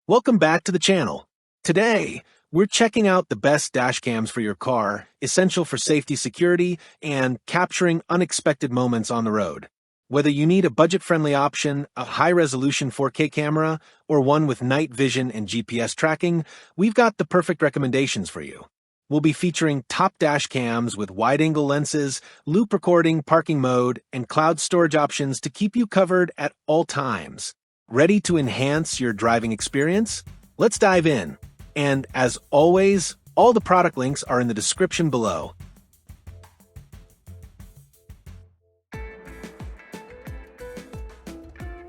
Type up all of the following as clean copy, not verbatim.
Welcome back to the channel. Today, we're checking out the best dash cams for your car, essential for safety, security, and capturing unexpected moments on the road. Whether you need a budget-friendly option, a high-resolution 4K camera, or one with night vision and GPS tracking, we've got the perfect recommendations for you. We'll be featuring top dash cams with wide-angle lenses, loop recording, parking mode, and cloud storage options to keep you covered at all times. Ready to enhance your driving experience? Let's dive in. And as always, all the product links are in the description below.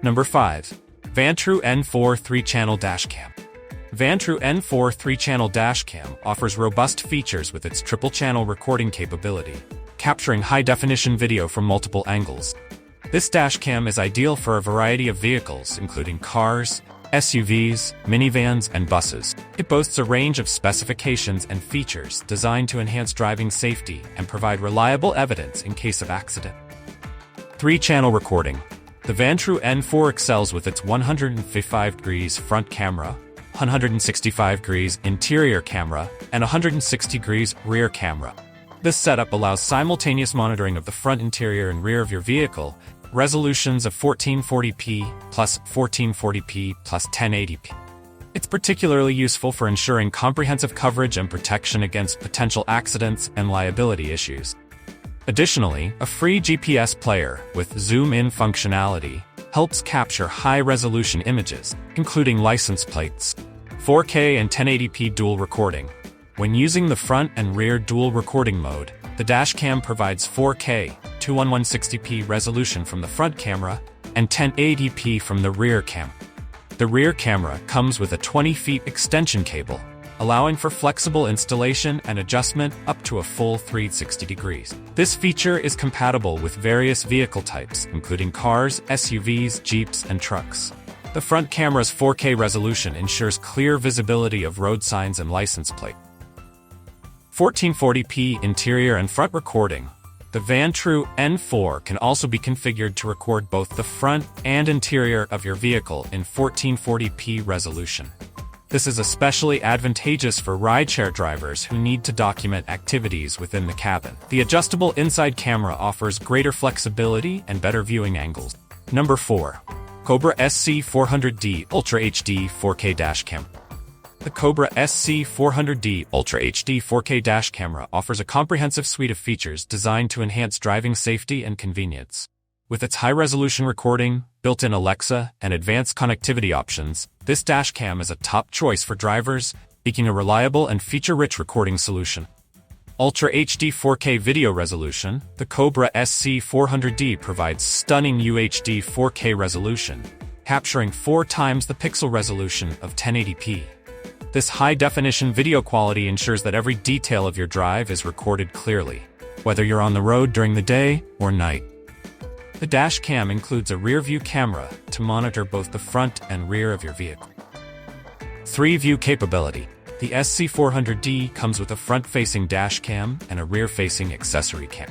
Number 5. Vantrue N4 3-channel Dashcam. Vantrue N4 3-channel Dashcam offers robust features with its triple-channel recording capability, capturing high-definition video from multiple angles. This dashcam is ideal for a variety of vehicles, including cars, SUVs, minivans, and buses. It boasts a range of specifications and features designed to enhance driving safety and provide reliable evidence in case of accident. 3-channel recording. The Vantrue N4 excels with its 155 degrees front camera, 165 degrees interior camera, and 160 degrees rear camera. This setup allows simultaneous monitoring of the front, interior, and rear of your vehicle, resolutions of 1440p plus 1440p plus 1080p. It's particularly useful for ensuring comprehensive coverage and protection against potential accidents and liability issues. Additionally, a free GPS player with zoom-in functionality helps capture high-resolution images, including license plates. 4K and 1080p dual recording. When using the front and rear dual recording mode, the dashcam provides 4K 21160p resolution from the front camera and 1080p from the rear camera. The rear camera comes with a 20 feet extension cable, allowing for flexible installation and adjustment up to a full 360 degrees. This feature is compatible with various vehicle types, including cars, SUVs, Jeeps, and trucks. The front camera's 4K resolution ensures clear visibility of road signs and license plate. 1440p interior and front recording. The Vantrue N4 can also be configured to record both the front and interior of your vehicle in 1440p resolution. This is especially advantageous for rideshare drivers who need to document activities within the cabin. The adjustable inside camera offers greater flexibility and better viewing angles. Number 4. Cobra SC400D Ultra HD 4K Dashcam. The Cobra SC400D Ultra HD 4K dash camera offers a comprehensive suite of features designed to enhance driving safety and convenience. With its high-resolution recording, built-in Alexa, and advanced connectivity options, this dashcam is a top choice for drivers seeking a reliable and feature-rich recording solution. Ultra HD 4K video resolution. The Cobra SC400D provides stunning UHD 4K resolution, capturing 4 times the pixel resolution of 1080p. This high-definition video quality ensures that every detail of your drive is recorded clearly, whether you're on the road during the day or night. The dash cam includes a rear-view camera to monitor both the front and rear of your vehicle. 3-view capability. The SC400D comes with a front-facing dash cam and a rear-facing accessory cam,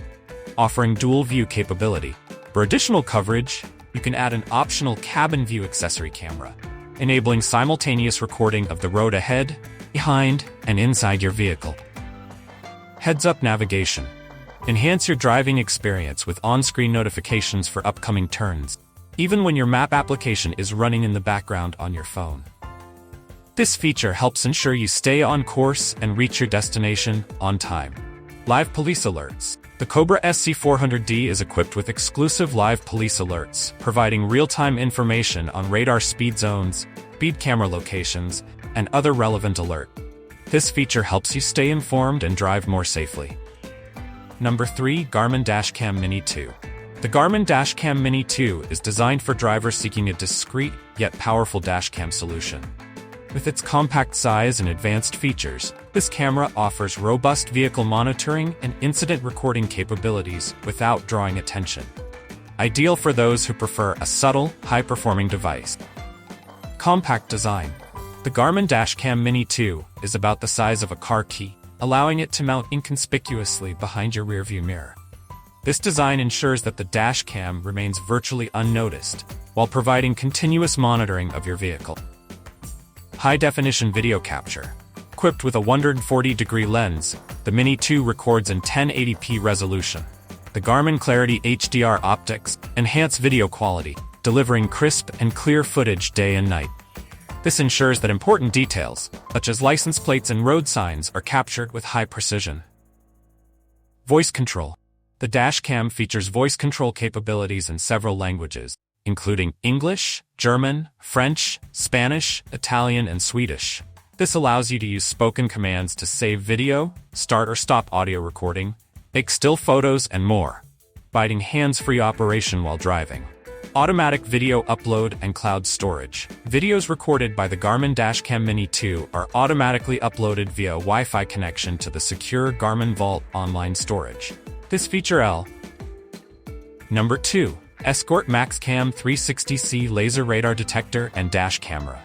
offering dual-view capability. For additional coverage, you can add an optional cabin view accessory camera, enabling simultaneous recording of the road ahead, behind, and inside your vehicle. Heads-up navigation. Enhance your driving experience with on-screen notifications for upcoming turns, even when your map application is running in the background on your phone. This feature helps ensure you stay on course and reach your destination on time. Live police alerts. The Cobra SC400D is equipped with exclusive live police alerts, providing real-time information on radar speed zones, speed camera locations, and other relevant alerts. This feature helps you stay informed and drive more safely. Number 3. Garmin Dashcam Mini 2. The Garmin Dashcam Mini 2 is designed for drivers seeking a discreet yet powerful dashcam solution. With its compact size and advanced features, this camera offers robust vehicle monitoring and incident recording capabilities without drawing attention. Ideal for those who prefer a subtle, high-performing device. Compact design. The Garmin Dashcam Mini 2 is about the size of a car key, allowing it to mount inconspicuously behind your rearview mirror. This design ensures that the dashcam remains virtually unnoticed, while providing continuous monitoring of your vehicle. High-definition video capture. Equipped with a 140-degree lens, the Mini 2 records in 1080p resolution. The Garmin Clarity HDR optics enhance video quality, delivering crisp and clear footage day and night. This ensures that important details, such as license plates and road signs, are captured with high precision. Voice control. The dashcam features voice control capabilities in several languages, including English, German, French, Spanish, Italian, and Swedish. This allows you to use spoken commands to save video, start or stop audio recording, make still photos, and more, providing hands-free operation while driving. Automatic video upload and cloud storage. Videos recorded by the Garmin Dashcam Mini 2 are automatically uploaded via a Wi-Fi connection to the secure Garmin Vault online storage. This feature Number 2. Escort MaxCam 360C Laser Radar Detector and Dash Camera.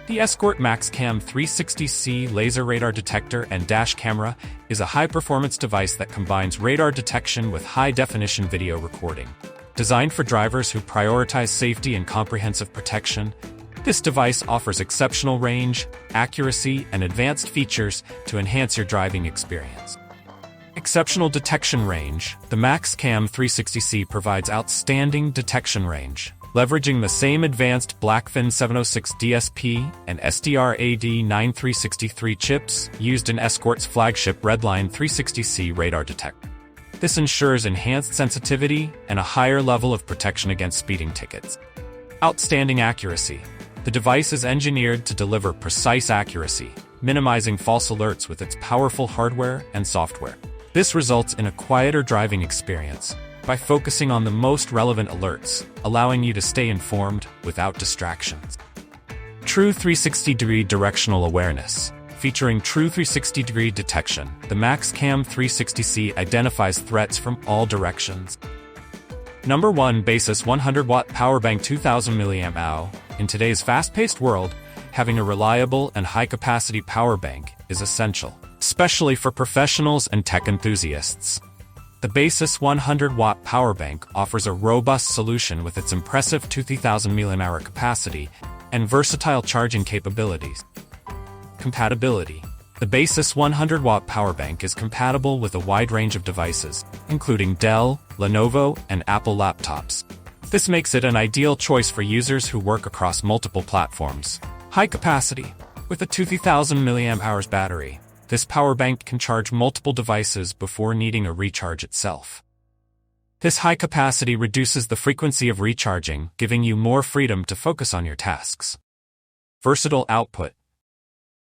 The Escort MaxCam 360C Laser Radar Detector and Dash Camera is a high-performance device that combines radar detection with high-definition video recording. Designed for drivers who prioritize safety and comprehensive protection, this device offers exceptional range, accuracy, and advanced features to enhance your driving experience. Exceptional detection range. The MaxCam 360C provides outstanding detection range, leveraging the same advanced Blackfin 706 DSP and SDR-AD9363 chips used in Escort's flagship Redline 360C radar detector. This ensures enhanced sensitivity and a higher level of protection against speeding tickets. Outstanding accuracy. The device is engineered to deliver precise accuracy, minimizing false alerts with its powerful hardware and software. This results in a quieter driving experience by focusing on the most relevant alerts, allowing you to stay informed without distractions. True 360-degree directional awareness. Featuring true 360-degree detection, the MaxCam 360C identifies threats from all directions. Number 1. Basis 100-watt powerbank 2000 mAh. In today's fast-paced world, having a reliable and high-capacity powerbank is essential, especially for professionals and tech enthusiasts. The Basis 100-watt powerbank offers a robust solution with its impressive 2000 mAh capacity and versatile charging capabilities. Compatibility. The Basis 100-watt powerbank is compatible with a wide range of devices, including Dell, Lenovo, and Apple laptops. This makes it an ideal choice for users who work across multiple platforms. High capacity. With a 2000 mAh battery, this powerbank can charge multiple devices before needing a recharge itself. This high capacity reduces the frequency of recharging, giving you more freedom to focus on your tasks. Versatile output.